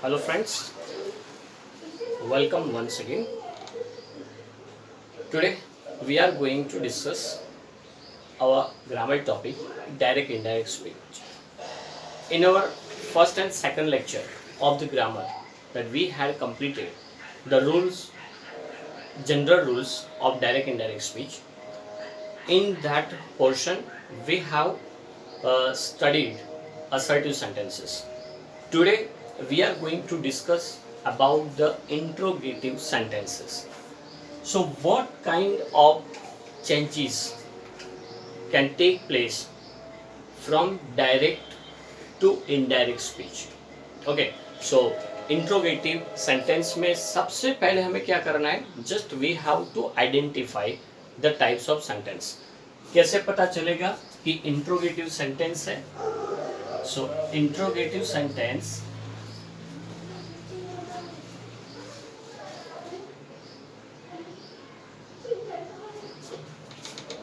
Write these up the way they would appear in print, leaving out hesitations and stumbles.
Hello friends, welcome once again. Today we are going to discuss our grammar topic direct indirect speech. In our first and second lecture of the grammar that we had completed the rules, general rules of direct indirect speech. In that portion we have studied assertive sentences. Today we are going to discuss about the interrogative sentences. So what kind of changes can take place from direct to indirect speech? Okay, so interrogative sentence में सबसे पहले हमें क्या करना है, just we have to identify the types of sentence. कैसे पता चलेगा कि इंट्रोगेटिव सेंटेंस है? So interrogative sentence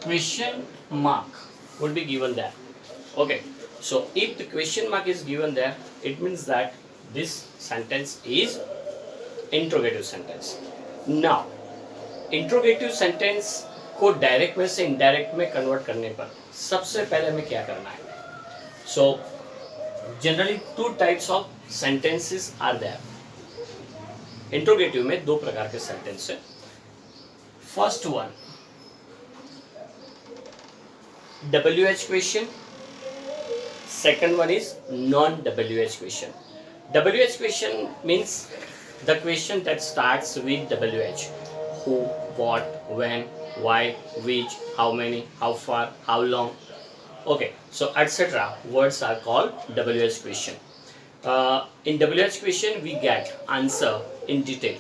question mark would be given there. Okay, so if the question mark is given there, it means that this sentence is interrogative sentence. Now interrogative sentence को direct में से indirect में convert करने पर सबसे पहले हमें क्या करना है? So generally two types of sentences are there. Interrogative में दो प्रकार के सेंटेंस है. First one WH question, second one is non-WH question. WH question means the question that starts with WH: who, what, when, why, which, how many, how far, how long. Okay, so etc. words are called WH question. In WH question we get answer in detail.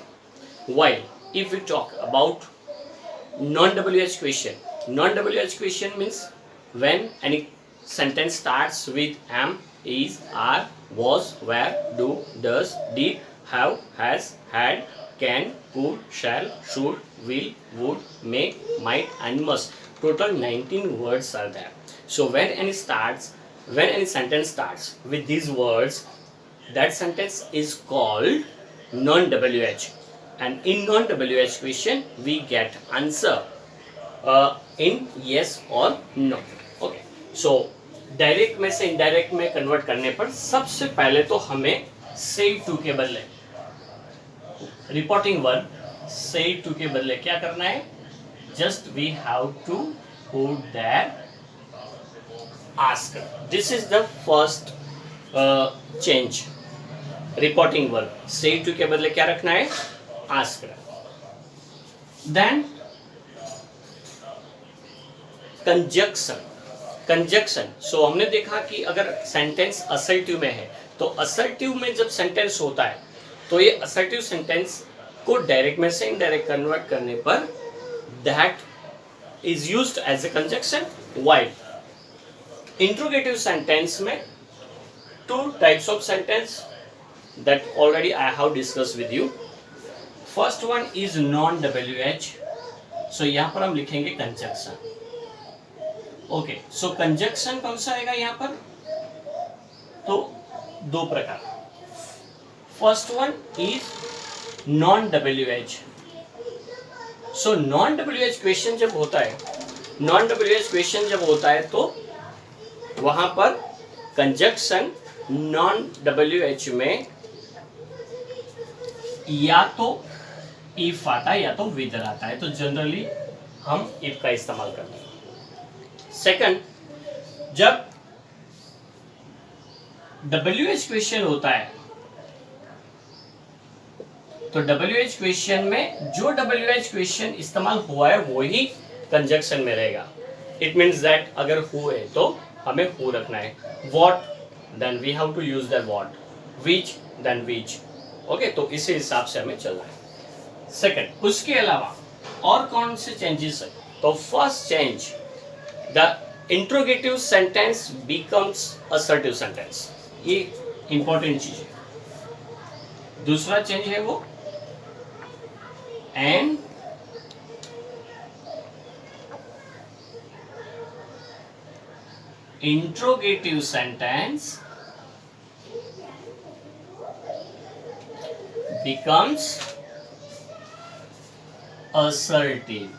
While if we talk about non-WH question, non-WH question means when any sentence starts with am, is, are, was, were, do, does, did, have, has, had, can, could, shall, should, will, would, may, might and must. Total 19 words are there. So when any sentence starts with these words, that sentence is called non-WH. And in non-WH question we get answer in yes or no. Okay, so direct में से indirect में convert करने पर सबसे पहले तो हमें save to के बदले रिपोर्टिंग वर्ब सेव टू के बदले क्या करना है? Just we have to put that ask. This is the first change. Reporting verb said to के बदले क्या रखना है? आस्क. Then conjunction. सो हमने देखा कि अगर सेंटेंस असर्टिव में है तो असर्टिव में जब सेंटेंस होता है तो ये असर्टिव सेंटेंस को डायरेक्ट में से इनडायरेक्ट कन्वर्ट करने पर that is used as a conjunction. While interrogative sentence में two types of sentence that already I have discuss with you. First one is non WH. So यहां पर हम लिखेंगे कंजक्शन. ओके, सो conjunction कौन सा आएगा यहाँ पर? तो दो प्रकार. First one is non WH. So non WH question जब होता है, नॉन WH क्वेश्चन जब होता है तो वहां पर कंजक्शन नॉन WH में या तो इफ आता है या तो विद आता है. तो जनरली हम इफ का इस्तेमाल करते हैं. सेकंड, जब WH क्वेश्चन होता है तो WH क्वेश्चन में जो WH क्वेश्चन इस्तेमाल हुआ है वो ही कंजक्शन में रहेगा. इट मीन्स दैट अगर हु है तो हमें हु रखना है. What, then we have to use that what. Which, then which. Okay, तो इसी हिसाब से हमें चलना है. सेकंड, उसके अलावा और कौन से चेंजेस है? तो first change, the interrogative sentence becomes assertive sentence. ये इंपॉर्टेंट चीज है. दूसरा चेंज है वो and interrogative sentence becomes assertive.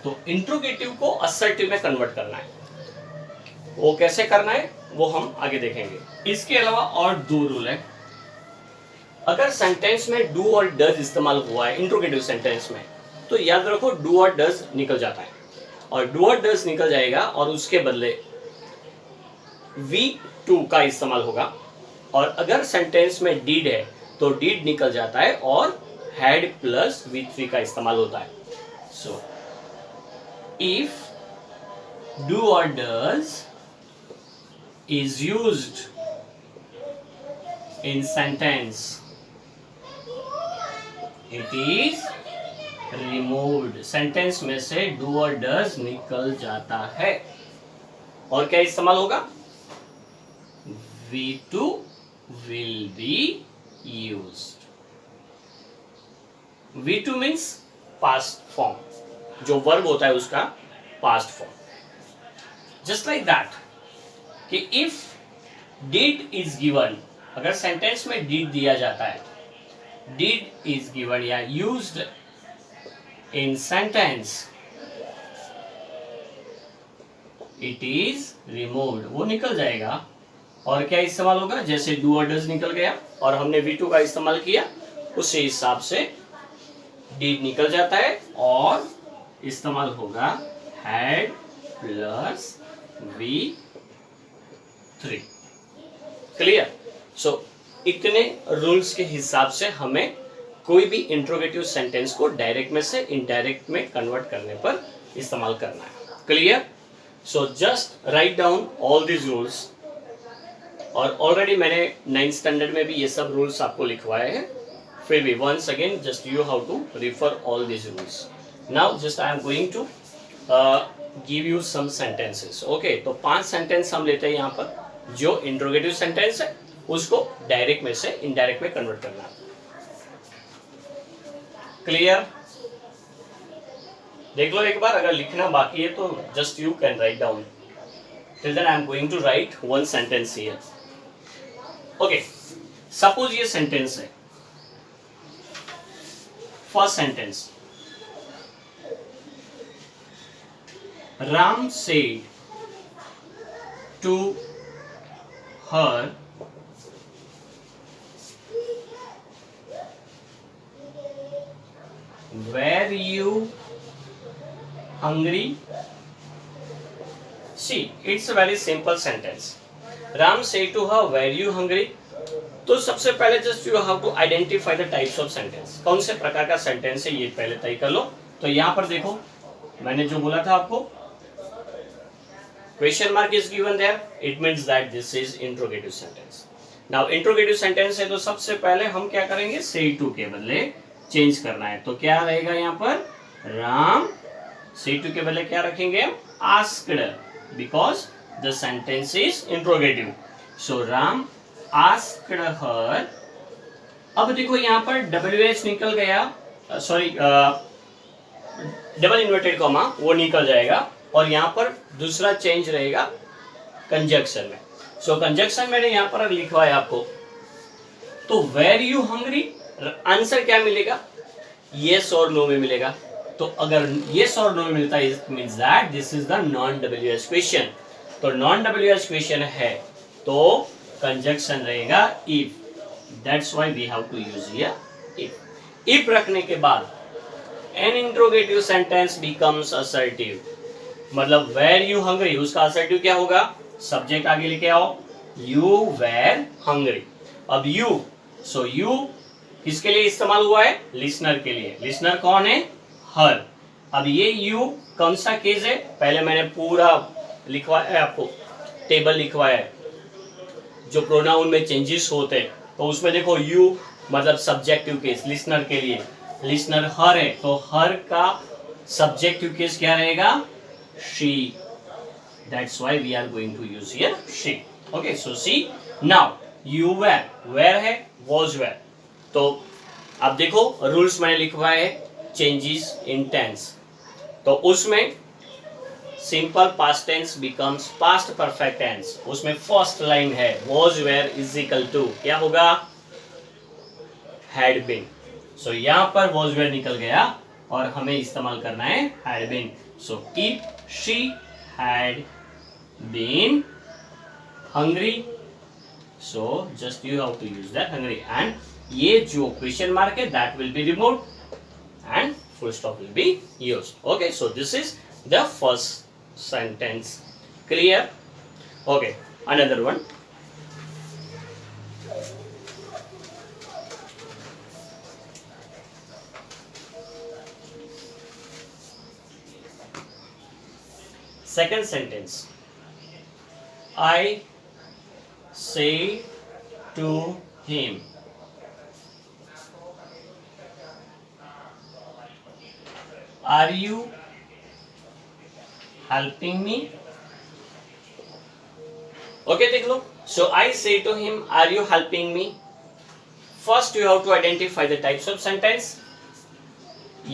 तो इंट्रोगेटिव को असर्टिव में कन्वर्ट करना है, वो कैसे करना है वो हम आगे देखेंगे। इसके अलावा और दो रूल है। अगर सेंटेंस में डू और डज इस्तेमाल हुआ है इंट्रोगेटिव सेंटेंस में, तो याद रखो डू और डज निकल जाता है, और डू और डज निकल जाएगा और उसके बदले V2 का इस्तेमाल होगा। और अगर सेंटेंस में डीड है तो डीड निकल जाता है और हैड प्लस V3 का इस्तेमाल होता है। सो इफ डू और does is used in sentence, it is removed. Sentence में से do और does निकल जाता है और क्या इस्तेमाल होगा? V2 will be used. V2 means past form, जो वर्ब होता है उसका past form. Just like that कि इफ डिड इज गिवन, अगर सेंटेंस में डिड दिया जाता है, डिड इज गिवन या used in sentence, it is removed, वो निकल जाएगा और क्या इस्तेमाल होगा? जैसे डू और डज निकल गया और हमने V2 का इस्तेमाल किया, उसी हिसाब से डिड निकल जाता है और इस्तेमाल होगा हैड प्लस V3। क्लियर? सो इतने रूल्स के हिसाब से हमें कोई भी इंट्रोगेटिव सेंटेंस को डायरेक्ट में से इनडायरेक्ट में कन्वर्ट करने पर इस्तेमाल करना है। Clear? So just write down all these rules. और ऑलरेडी मैंने 9th स्टैंडर्ड में भी ये सब रूल्स आपको लिखवाए हैं, फिर भी once again just you how to refer all these rules. Now just I am going to give you some sentences. Okay, तो 5 सेंटेंस हम लेते हैं यहाँ पर, जो इंट्रोगेटिव सेंटेंस है उसको डायरेक्ट में से इनडायरेक्ट में कन्वर्ट करना है। क्लियर? देख लो एक बार, अगर लिखना बाकी है तो just you can write down. Till then I am going to write one sentence here. Okay, suppose ये सेंटेंस है, first sentence, Ram said to her, were you hungry? See, it's a very simple sentence. Ram said to her, were you hungry? तो सबसे पहले just you have to identify the types of sentence, कौन से प्रकार का sentence है ये पहले तय कर लो। तो यहाँ पर देखो, मैंने जो बोला था आपको, question mark is given there, it means that this is interrogative sentence. Now interrogative sentence है तो सबसे पहले हम क्या करेंगे? say to के बदले चेंज करना है, तो क्या रहेगा यहाँ पर? राम, say to के बदले क्या रखेंगे? asked, because the sentence is interrogative. So Ram asked her। अब देखो यहाँ पर WH निकल गया, सॉरी डबल इन्वर्टेड कॉमा वो निकल जाएगा और यहाँ पर दूसरा चेंज रहेगा कंजक्शन में। सो कंजक्शन मैंने यहाँ पर लिखवा है आपको, तो वेर यू हंग्री, आंसर क्या मिलेगा? येस और नो में मिलेगा। तो अगर येस और नो में मिलता है, it means that this is the non WH question. तो नॉन WH क्वेश्चन है तो कंजक्शन रहेगा if, that's why we have to use here if. If रखने के बाद an interrogative sentence becomes assertive, मतलब वेर यू हंग्री, उसका assertive क्या होगा? सब्जेक्ट आगे लेके आओ, यू वेर हंग्री। अब यू, सो यू किसके लिए इस्तेमाल हुआ है? लिसनर के लिए। लिसनर कौन है? हर। अब ये यू कौन सा केस है? पहले मैंने पूरा लिखवाया है आपको, टेबल लिखवाया है जो प्रोनाउन में चेंजेस होते हैं। तो उसमें देखो यू मतलब सब्जेक्टिव केस लिसनर के लिए, लिसनर हर है तो हर का सब्जेक्टिव केस क्या रहेगा? she, that's why we are going to use here she. Okay, so see, now you were, where है? was were। तो अब देखो रूल्स मैंने लिखवाए है, चेंजेस इन टेंस, तो उसमें simple past tense becomes past perfect tense, उसमें फर्स्ट लाइन है was were is equal to क्या होगा, हैड बीन। सो यहां पर वॉज वेयर निकल गया और हमें इस्तेमाल करना है had been. So if she had been hungry, so just you have to use that hungry, and ये जो क्वेश्चन मार्क है that will be removed and full stop will be used. Okay, so this is the first sentence. Clear? Okay, another one. Second sentence. I say to him, are you helping me? Okay, देख लो. So I say to him, are you helping me? First you have to identify the types of sentence.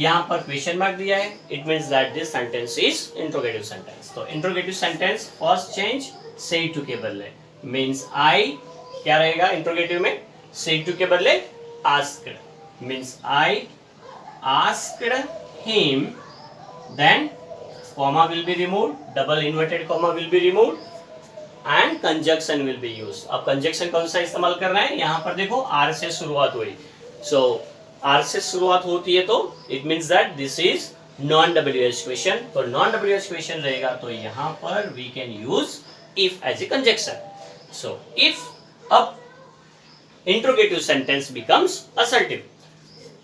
यहाँ पर question mark दिया है. It means that this sentence is interrogative sentence. तो interrogative sentence first change say to के बदले means I क्या रहेगा interrogative में, say to के बदले asked means I asked him, then comma will be removed, double inverted comma will be removed and conjunction will be used. अब conjunction कौन सा इस्तेमाल करना है, यहाँ पर देखो R से शुरुआत हुई, so R से शुरुआत होती है तो it means that this is non WH question. तो non WH question रहेगा तो यहाँ पर we can use if as a conjunction. So if अब interrogative sentence becomes assertive.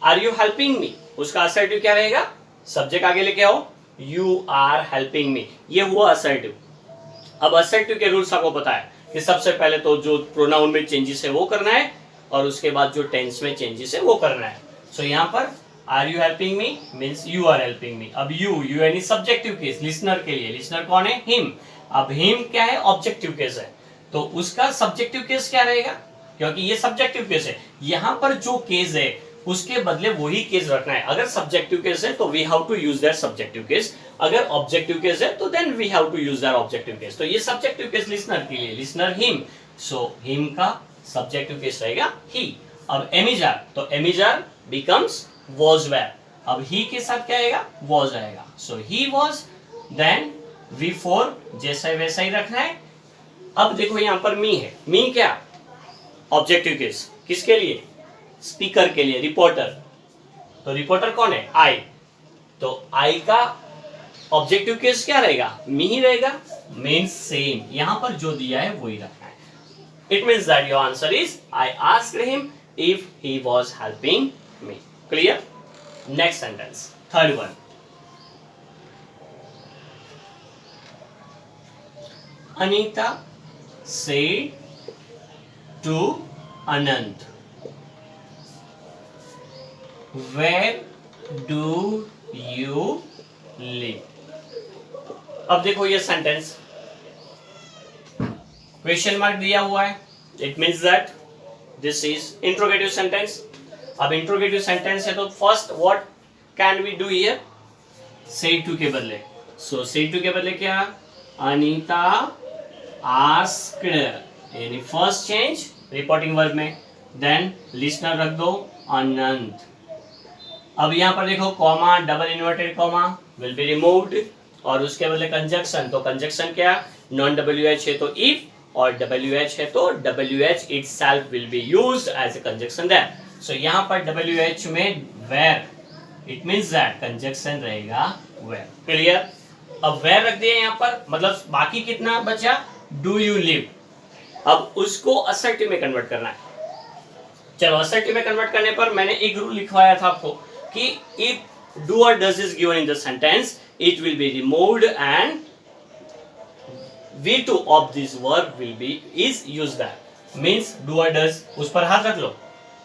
Are you helping me? उसका assertive क्या रहेगा, सब्जेक्ट आगे लेके आओ, you are helping me, ये हुआ assertive. अब assertive के रूल्स आपको पता है कि सबसे पहले तो जो प्रोनाउन में चेंजेस है वो करना है और उसके बाद जो टेंस में चेंजेस है वो करना है. सो यहाँ पर are you helping me means you are helping me. अब you यानी सब्जेक्टिव केस लिसनर के लिए, लिसनर कौन है, him. अब him क्या है, ऑब्जेक्टिव केस है, तो उसका सब्जेक्टिव केस क्या रहेगा, क्योंकि ये सब्जेक्टिव केस है, यहाँ पर जो केस है उसके बदले वही केस रखना है. अगर सब्जेक्टिव केस है तो we have to use that subjective case, अगर ऑब्जेक्टिव केस है तो then we have to use that objective case. तो ये सब्जेक्टिव केस लिसनर के लिए, लिसनर हिम, सो हिम का सब्जेक्टिव केस रहेगा ही. अब एमिजार, तो एमिजार बिकम्स वाज वेयर, अब ही के साथ क्या आएगा, वाज आएगा, सो ही वाज, देन V4 जैसा वैसा ही रखना है. अब देखो यहाँ पर मी है, मी क्या, ऑब्जेक्टिव केस, किसके लिए, स्पीकर के लिए, रिपोर्टर, तो रिपोर्टर कौन है, आई, तो आई का ऑब्जेक्टिव केस क्या रहेगा, मी ही रहेगा, मीन्स सेम, यहां पर जो दिया है वही रखना है. It means that your answer is I asked him if he was helping me. Clear? Next sentence, third one. Anita said to Anant, where do you live? अब देखो ये सेंटेंस क्वेश्चन मार्क दिया हुआ है, it means that this is interrogative sentence. अब interrogative sentence है तो first what can we do here, say to के बदले, सो से टू के बदले क्या, अनीता आस्क्ड, यानी फर्स्ट चेंज रिपोर्टिंग वर्ब में, देन लिसनर रख दो अनंत. अब यहाँ पर देखो comma, double inverted comma will be removed और उसके बदले कंजक्शन, तो कंजक्शन क्या, नॉन WH है तो इफ और WH है तो WH itself will be used as a conjunction there. So यहाँ पर WH में where, it means that conjunction रहेगा where. Clear? अब where रख दिया यहाँ पर, मतलब बाकी कितना बचा, do you live. अब उसको assertive में कन्वर्ट करना है. चलो assertive में कन्वर्ट करने पर मैंने एक रूल लिखवाया था आपको कि if do or does is given in the sentence, it will be removed and V2 of this verb will be is used there. Means do or does, उस पर हाथ रख लो,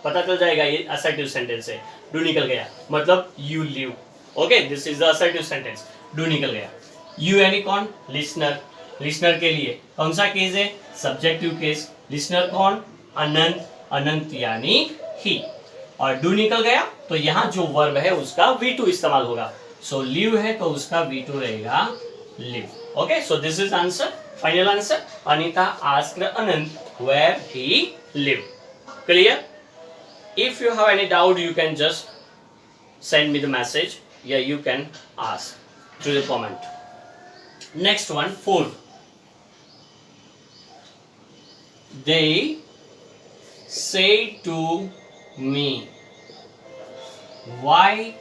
पता चल जाएगा ये assertive sentence है. Do निकल गया, मतलब you live. Okay, this is the assertive sentence. Do निकल गया. You यानी कौन, listener. लिसनर के लिए कौन सा केस है, सब्जेक्टिव केस. लिसनर कौन, अनंत, अनंत यानी ही. और डू निकल गया तो यहाँ जो वर्ब है उसका V2 इस्तेमाल होगा. सो लिव है तो उसका V2 रहेगा live. Okay, so this is answer, final answer. Anita asked Anand where he lived. Clear? If you have any doubt, you can just send me the message. Yeah, you can ask to the comment. Next one, 4. They say to me, why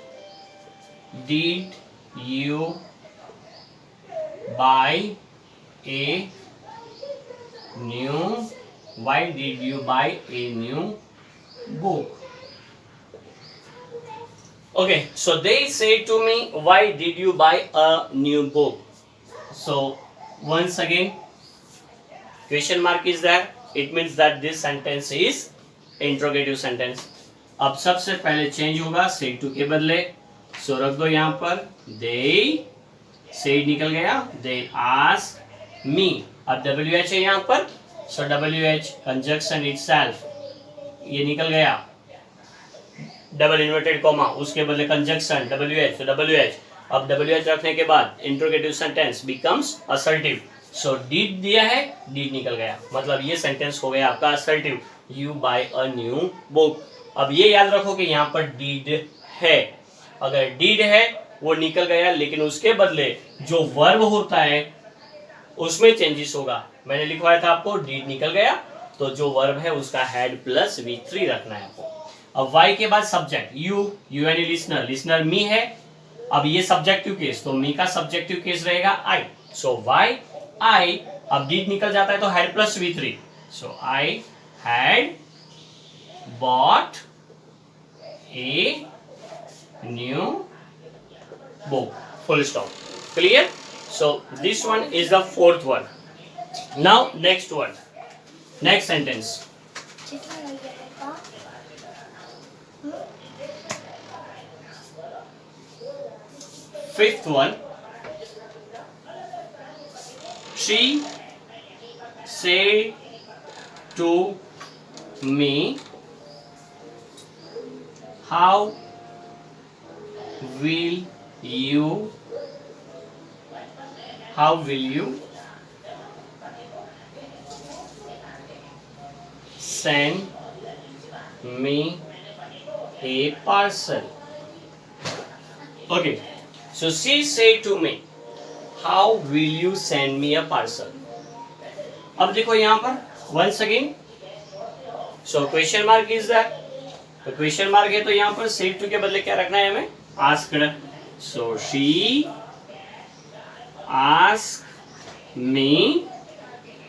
did you buy a new book? Okay, so they say to me, why did you buy a new book? So once again, question mark is there. It means that this sentence is interrogative sentence. अब सबसे पहले change होगा say to के बदले, सो रख दो यहाँ पर they, say निकल गया, they ask me. अब WH है यहाँ पर, so WH conjunction itself, ये निकल गया, डबल इन्वर्टेड कॉमा, उसके बदले कंजक्शन WH, so WH. अब WH रखने के बाद interrogative sentence becomes assertive. So did दिया है, डिड निकल गया, मतलब ये सेंटेंस हो गया आपका assertive. You buy a new book. अब ये याद रखो कि यहाँ पर डिड है. अगर डिड है वो निकल गया, लेकिन उसके बदले जो वर्ब होता है उसमें चेंजेस होगा. मैंने लिखवाया था आपको, डिड निकल गया तो जो वर्ब है उसका हैड प्लस V3 रखना है आपको. अब वाई के बाद सब्जेक्ट, यू यानी लिसनर, लिसनर मी है. अब ये सब्जेक्टिव केस, तो मी का सब्जेक्टिव केस रहेगा आई. सो वाई आई. अब डिड निकल जाता है तो had plus V3. So I had bought a new book. Full stop. Clear? So this one is the 4th one. Now next one, next sentence. Fifth one, she said to me, how will you send me a parcel? Okay. So she said to me, how will you send me a parcel? अब देखो यहाँ पर once again, so question mark is there. तो question mark है तो यहाँ पर said to के बदले क्या रखना है हमें? Asked. So she asked me.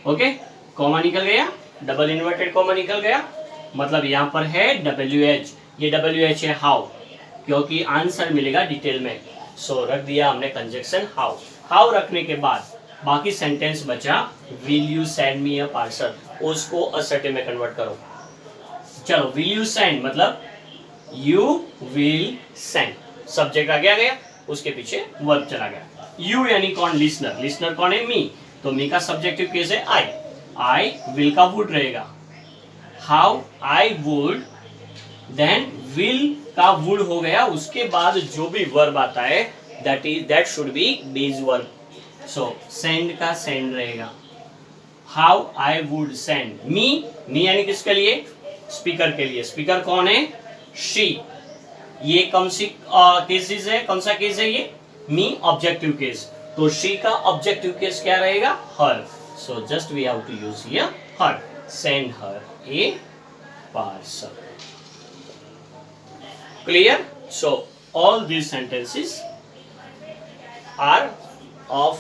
Okay, comma निकल गया, डबल इन्वर्टेड कॉमा निकल गया, मतलब यहाँ पर है WH. ये WH है how, क्योंकि आंसर मिलेगा डिटेल में. सो रख दिया हमने कंजक्शन हाउ. हाउ रखने के बाद बाकी सेंटेंस बचा will you send me a parcel. उसको असर्टिव में कन्वर्ट करो. चलो, विल यू सेंड मतलब यू विल सेंड. सब्जेक्ट आगे आ गया, उसके पीछे वर्ब चला गया. यू यानी कौन? लिसनर. लिसनर कौन है? मी. तो मी का सब्जेक्टिव केस है आई. आई विल का वुड रहेगा. How I would, then will का वुड हो गया, उसके बाद जो भी वर्ब आता है that should be base verb. So send का सेंड रहेगा. How I would send. Me यानी किसके लिए? स्पीकर के लिए. स्पीकर कौन है? शी. ये कौन सी केसेस है? कौन सा केस है ये? Me objective case. तो शी का ऑब्जेक्टिव केस क्या रहेगा? Her. So just we have to use here her. Send her a parcel. Clear? So all these sentences are of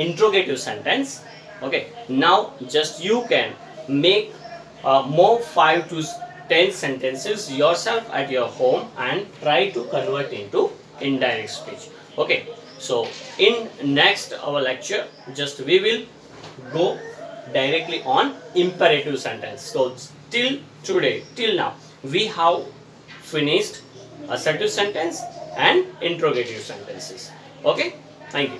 interrogative sentence. Okay, now just you can make more 5 to 10 sentences yourself at your home and try to convert into indirect speech. Okay, so in next our lecture just we will go directly on imperative sentence. So till today, till now we have finished assertive sentence and interrogative sentences. Okay, thank you.